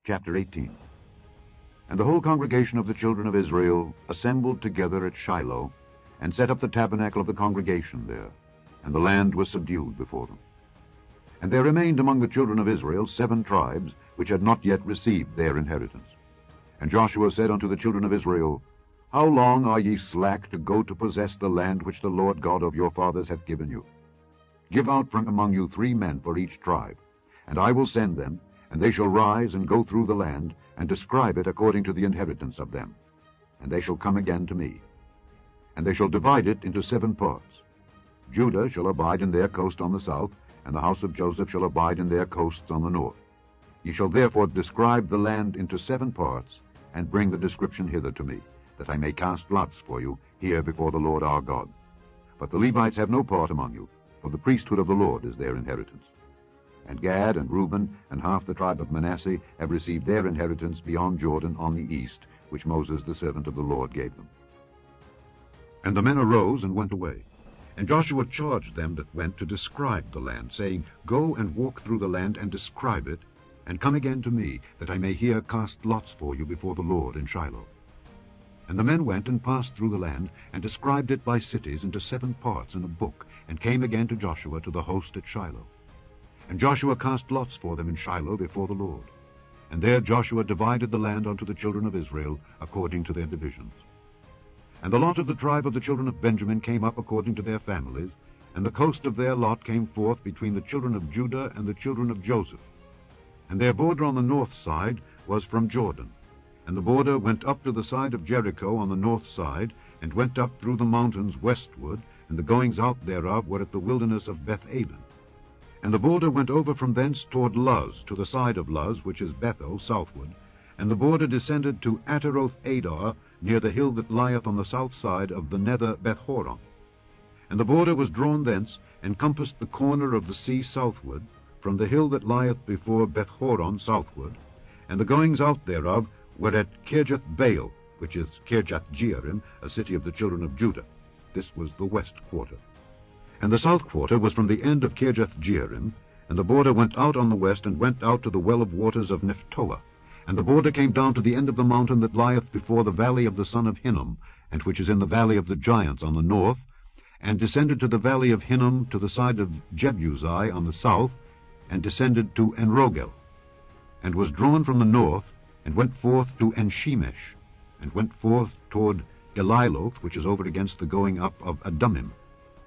Chapter 18. And the whole congregation of the children of Israel assembled together at Shiloh, and set up the tabernacle of the congregation there, and the land was subdued before them. And there remained among the children of Israel 7 tribes, which had not yet received their inheritance. And Joshua said unto the children of Israel, How long are ye slack to go to possess the land which the Lord God of your fathers hath given you? Give out from among you 3 men for each tribe, and I will send them, and they shall rise and go through the land, and describe it according to the inheritance of them. And they shall come again to me. And they shall divide it into 7 parts. Judah shall abide in their coast on the south, and the house of Joseph shall abide in their coasts on the north. Ye shall therefore describe the land into 7 parts, and bring the description hither to me, that I may cast lots for you here before the Lord our God. But the Levites have no part among you, for the priesthood of the Lord is their inheritance. And Gad and Reuben and half the tribe of Manasseh have received their inheritance beyond Jordan on the east, which Moses the servant of the Lord gave them. And the men arose and went away. And Joshua charged them that went to describe the land, saying, Go and walk through the land and describe it, and come again to me, that I may here cast lots for you before the Lord in Shiloh. And the men went and passed through the land, and described it by cities into 7 parts in a book, and came again to Joshua to the host at Shiloh. And Joshua cast lots for them in Shiloh before the Lord. And there Joshua divided the land unto the children of Israel according to their divisions. And the lot of the tribe of the children of Benjamin came up according to their families, and the coast of their lot came forth between the children of Judah and the children of Joseph. And their border on the north side was from Jordan. And the border went up to the side of Jericho on the north side, and went up through the mountains westward, and the goings out thereof were at the wilderness of Beth-aven. And the border went over from thence toward Luz, to the side of Luz, which is Bethel, southward. And the border descended to Ataroth-adar, near the hill that lieth on the south side of the nether Beth-horon. And the border was drawn thence, and compassed the corner of the sea southward, from the hill that lieth before Beth-horon southward. And the goings out thereof were at Kirjath-baal, which is Kirjath-jearim, a city of the children of Judah. This was the west quarter. And the south quarter was from the end of Kirjath-jearim, and the border went out on the west, and went out to the well of waters of Nephtoah. And the border came down to the end of the mountain that lieth before the valley of the son of Hinnom, and which is in the valley of the giants on the north, and descended to the valley of Hinnom to the side of Jebusai on the south, and descended to Enrogel, and was drawn from the north, and went forth to Enshemesh, and went forth toward Eliloth, which is over against the going up of Adummim,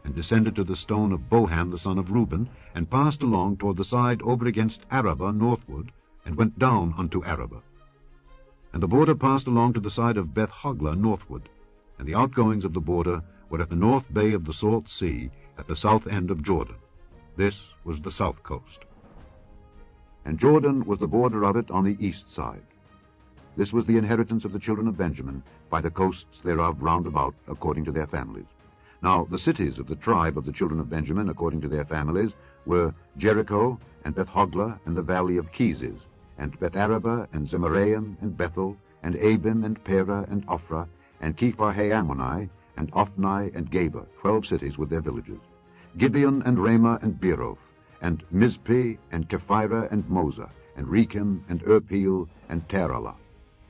and descended to the stone of Boham the son of Reuben, and passed along toward the side over against Arabah northward, and went down unto Arabah. And the border passed along to the side of Beth-hoglah northward, and the outgoings of the border were at the north bay of the salt sea, at the south end of Jordan. This was the south coast. And Jordan was the border of it on the east side. This was the inheritance of the children of Benjamin, by the coasts thereof round about, according to their families. Now the cities of the tribe of the children of Benjamin, according to their families, were Jericho, and Beth-hoglah, and the valley of Keziz, and Beth-arabah, and Zemaraim, and Bethel, and Abim, and Perah, and Ophrah, and Kephar-haamoni, and Ophni, and Geba, 12 cities with their villages, Gibeon, and Ramah, and Beeroth, and Mizpeh, and Kephirah, and Moza, and Rechem, and Irpeel, and Taralah,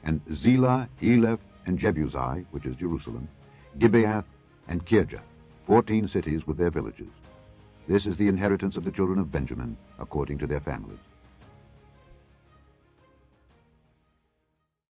and Zelah, Eleph, and Jebusai, which is Jerusalem, Gibeath, and Kirjath, 14 cities with their villages. This is the inheritance of the children of Benjamin, according to their families.